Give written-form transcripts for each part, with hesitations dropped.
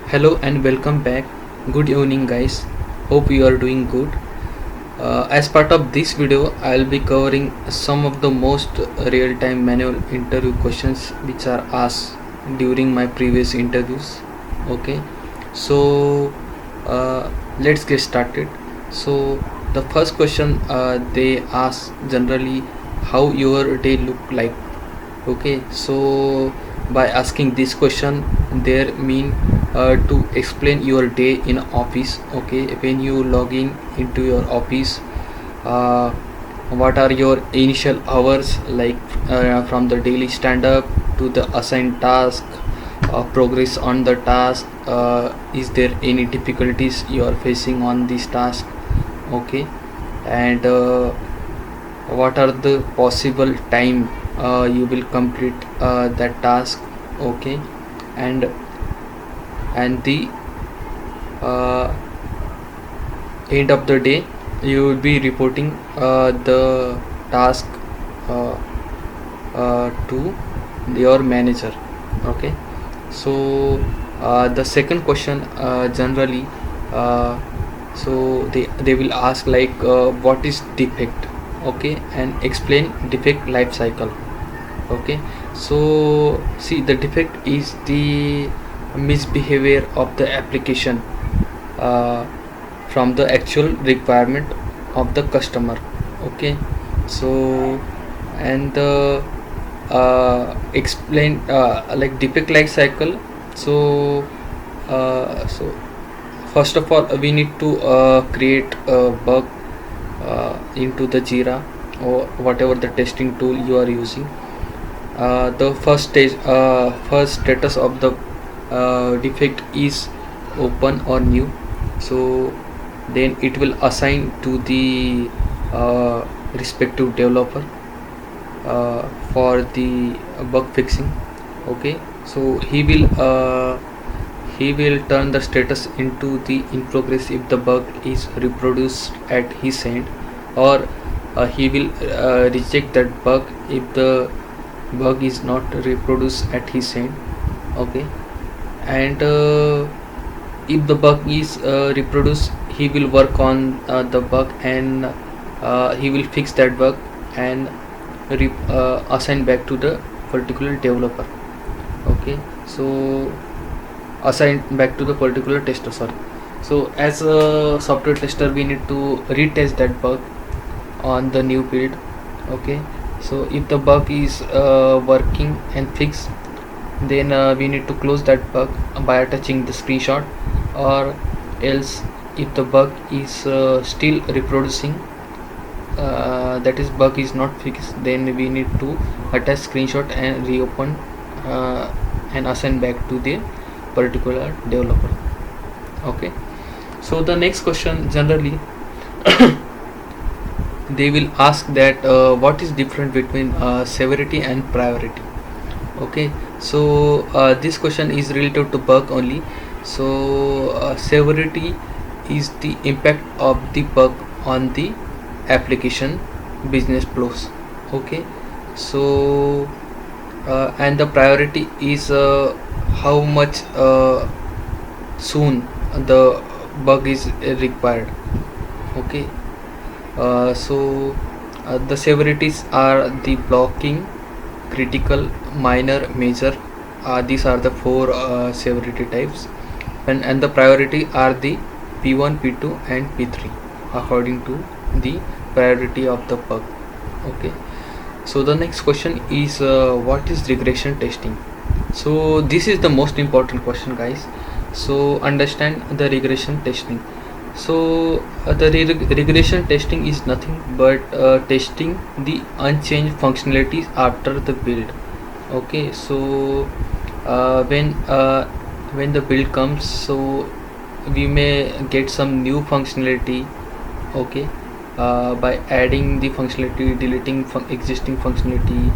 Hello and welcome back. Good evening, guys. Hope you are doing good. As part of this video, I'll be covering some of the most real time manual interview questions which are asked during my previous interviews. Okay, so let's get started. So, the first question they ask generally how your day look like. Okay, so by asking this question they mean to explain your day in office. Okay, when you logging into your office, uh, what are your initial hours like, from the daily stand up to the assigned task, progress on the task, is there any difficulties you are facing on this task. Okay, and what are the possible time you will complete that task. Okay, and the uh, end of the day you will be reporting the task uh, to your manager. Okay, so the second question generally, uh, so they will ask like, what is defect. Okay, and explain defect life cycle. Okay, so see, the defect is the misbehavior of the application uh, from the actual requirement of the customer. Okay, so and the explain like defect life cycle. So so first of all we need to create a bug into the Jira or whatever the testing tool you are using. The first status of the defect is open or new. So then it will assign to the respective developer for the bug fixing. Okay, so he will turn the status into the in progress if the bug is reproduced at his end, or he will reject that bug if the bug is not reproduced at his end. Okay, and if the bug is reproduced, he will work on the bug, and he will fix that bug and assign back to the particular developer. Okay, so assign back to the particular tester, sorry. So as a software tester we need to retest that bug on the new build. Okay, so if the bug is working and fixed, then we need to close that bug by attaching the screenshot, or else if the bug is still reproducing, that is bug is not fixed, then we need to attach screenshot and reopen and assign back to the particular developer. Okay, so the next question generally they will ask that what is different between severity and priority. Okay, so this question is related to bug only. So severity is the impact of the bug on the application business flows. Okay, so and the priority is how much soon the bug is required. Okay, so the severities are the blocking, critical, minor, major. These are the four severity types, and the priority are the P1, P2 and P3 according to the priority of the bug. Okay, so the next question is what is regression testing. So this is the most important question, guys. So understand the regression testing. So the regression testing is nothing but testing the unchanged functionalities after the build. Okay, so when the build comes, so we may get some new functionality. Okay, by adding the functionality, deleting existing functionality.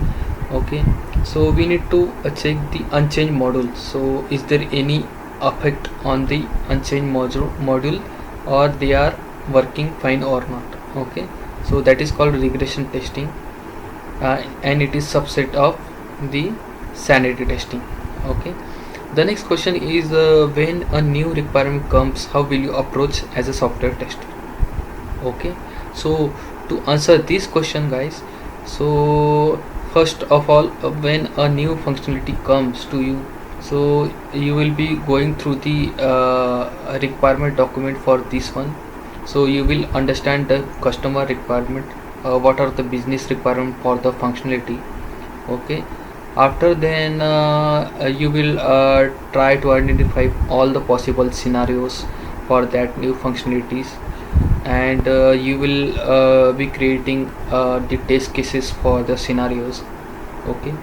Okay, so we need to check the unchanged module. So is there any effect on the unchanged module, or they are working fine or not. Okay, so that is called regression testing, and it is subset of the sanity testing. Okay, The next question is when a new requirement comes, how will you approach as a software tester? Okay, so to answer this question, guys, so first of all, when a new functionality comes to you, so you will be going through the requirement document for this one. So you will understand the customer requirement, what are the business requirement for the functionality. Okay, after then you will try to identify all the possible scenarios for that new functionalities, and you will be creating the test cases for the scenarios. Okay,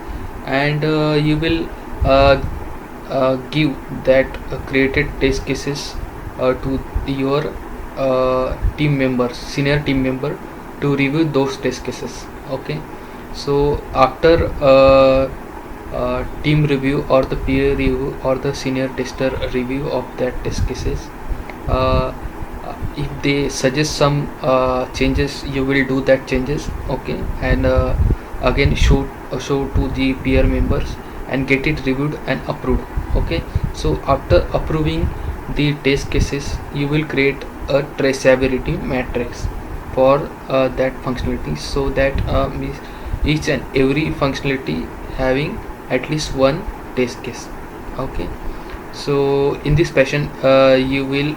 and you will uh, give that created test cases to your team member, senior team member, to review those test cases. Okay, so after team review or the peer review or the senior tester review of that test cases, uh, if they suggest some changes, you will do that changes. Okay, and again show to the peer members and get it reviewed and approved. Okay, so after approving the test cases, you will create a traceability matrix for that functionality, so that each and every functionality having at least one test case. Okay, so in this fashion you will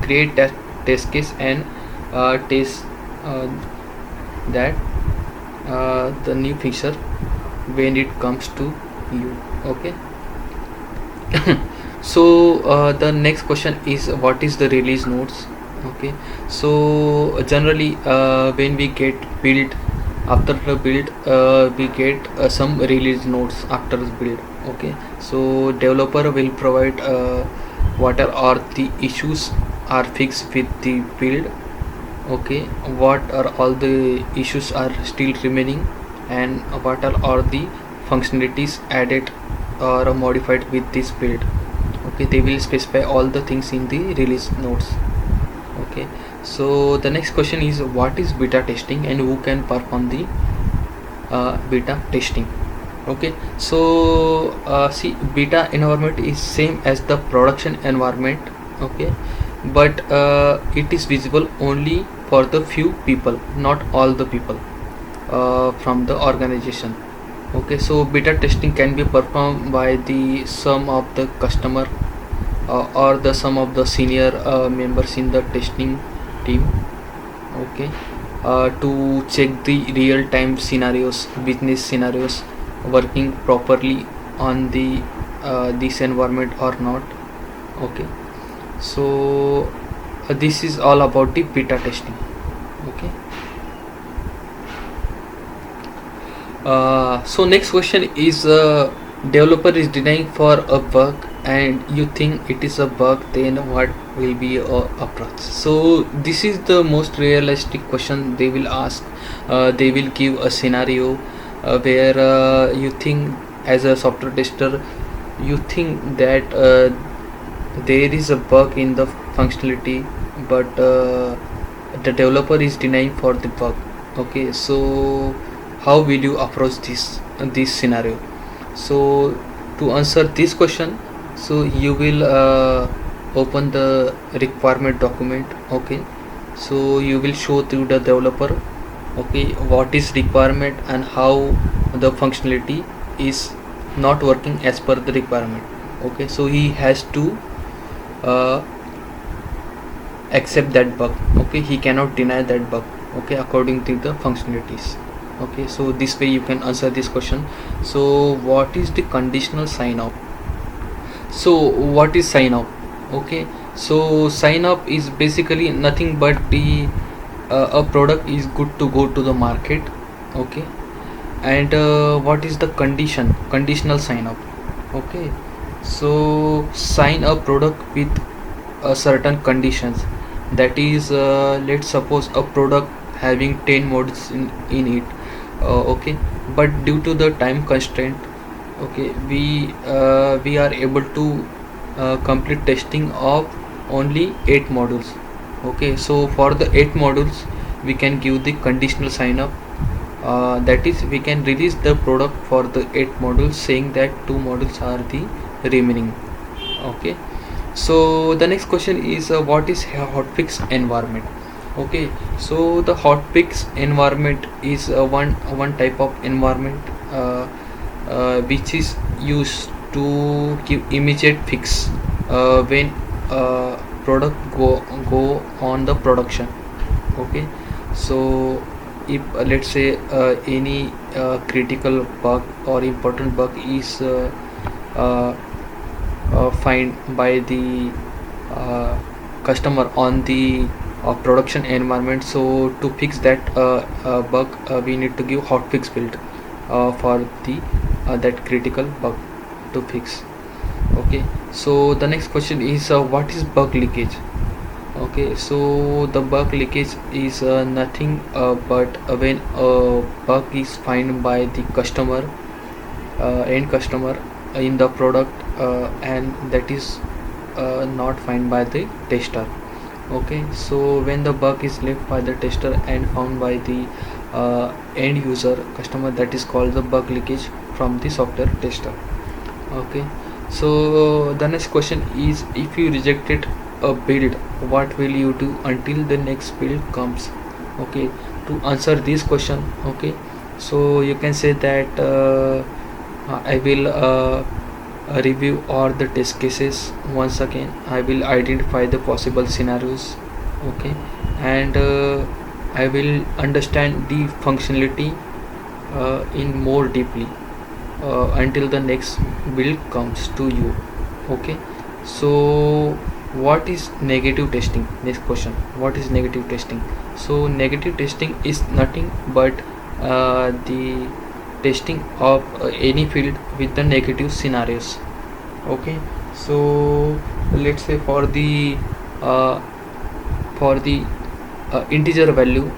create that test case and test uh, that the new feature when it comes to you. Okay. So the next question is, what is the release notes? Okay, so generally when we get build, after the build we get some release notes after the build. Okay, so developer will provide what are the issues are fixed with the build. Okay, what are all the issues are still remaining, and what are all the functionalities added or modified with this build. Okay, they will specify all the things in the release notes. Okay, so the next question is, what is beta testing and who can perform the beta testing? Okay, so see, beta environment is same as the production environment. Okay, but it is visible only for the few people, not all the people from the organization. Okay, so beta testing can be performed by the some of the customer or the some of the senior members in the testing team. Okay, to check the real time scenarios, business scenarios working properly on the this environment or not. Okay, so this is all about the beta testing. Okay, so next question is, developer is denying for a bug and you think it is a bug, then what will be your approach? So this is the most realistic question they will ask. They will give a scenario where you think, as a software tester, you think that there is a bug in the functionality, but the developer is denying for the bug. Okay, so how will you approach this scenario? So to answer this question, so you will open the requirement document. Okay, so you will show to the developer, okay, what is requirement and how the functionality is not working as per the requirement. Okay, so he has to uh, accept that bug. Okay, he cannot deny that bug. Okay, according to the functionalities. Okay, so this way you can answer this question. So what is the conditional sign up? So what is sign up? Okay, so sign up is basically nothing but the a product is good to go to the market. Okay, and what is the conditional sign up? Okay, so sign a product with certain conditions. That is, let's suppose a product having 10 modules in it. Okay, but due to the time constraint, okay, we are able to complete testing of only 8 modules. Okay, so for the 8 modules we can give the conditional sign up. That is, we can release the product for the 8 modules, saying that 2 modules are the remaining. Okay, so the next question is what is a hotfix environment? Okay, so the hotfix environment is one type of environment which is used to give immediate fix when product go on the production. Okay, so if let's say any critical bug or important bug is uh, find by the uh, customer on the production environment, so to fix that bug we need to give hotfix build for the that critical bug to fix. Okay, so the next question is what is bug leakage? Okay, so the bug leakage is nothing but when a bug is found by the customer, end customer in the product, and that is not found by the tester. Okay, so when the bug is left by the tester and found by the end user customer, that is called the bug leakage from the software tester. Okay, so the next question is if you rejected a build, what will you do until the next build comes? Okay, to answer this question, okay, so you can say that I will review all the test cases once again. I will identify the possible scenarios. Okay, and I will understand the functionality in more deeply until the next build comes to you. Okay, so what is negative testing? Next question, what is negative testing? So negative testing is nothing but the testing of any field with the negative scenarios. Okay, so let's say uh, for the integer value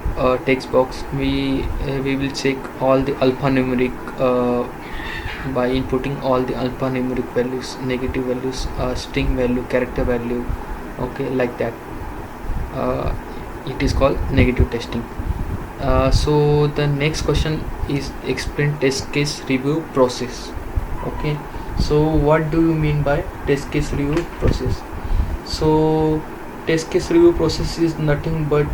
text box, we will check all the alphanumeric by inputting all the alphanumeric values, negative values, string value, character value. Okay, like that. uh, it is called negative testing. So the next question is explain test case review process. Okay, so what do you mean by test case review process? So test case review process is nothing but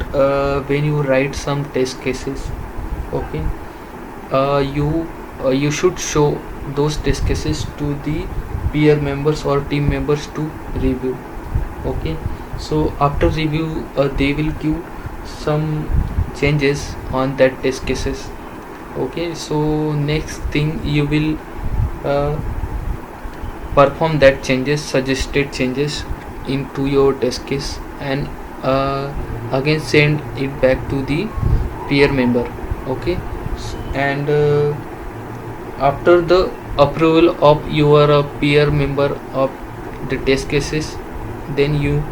when you write some test cases. Okay, you should show those test cases to the peer members or team members to review. Okay, so after review they will give some changes on that test cases. Okay, so next thing you will uh, perform that changes, suggested changes into your test case, and again send it back to the peer member. Okay, and after the approval of your peer member of the test cases, then you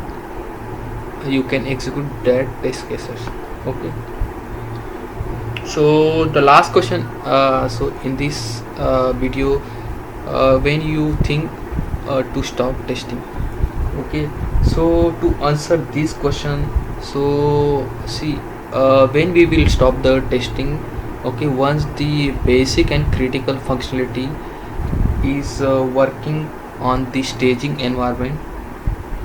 can execute that test cases. Okay, so the last question, so in this video, when you think to stop testing. Okay, so to answer this question, so see, when we will stop the testing. Okay, once the basic and critical functionality is working on the staging environment,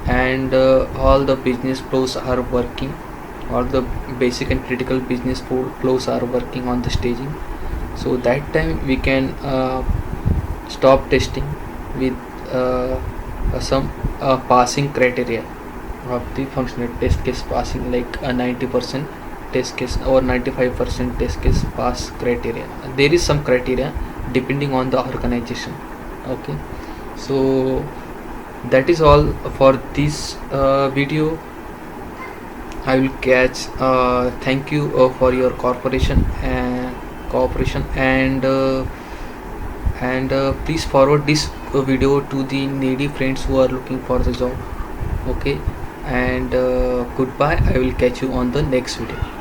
and all the business flows are working, all the basic and critical business flows are working on the staging, so that time we can stop testing with some passing criteria of the functional test case passing, like a 90% test case or 95% test case pass criteria. There is some criteria depending on the organization. Okay, so that is all for this video. I will catch. Thank you for your cooperation, and please forward this video to the needy friends who are looking for the job. Okay, and goodbye. I will catch you on the next video.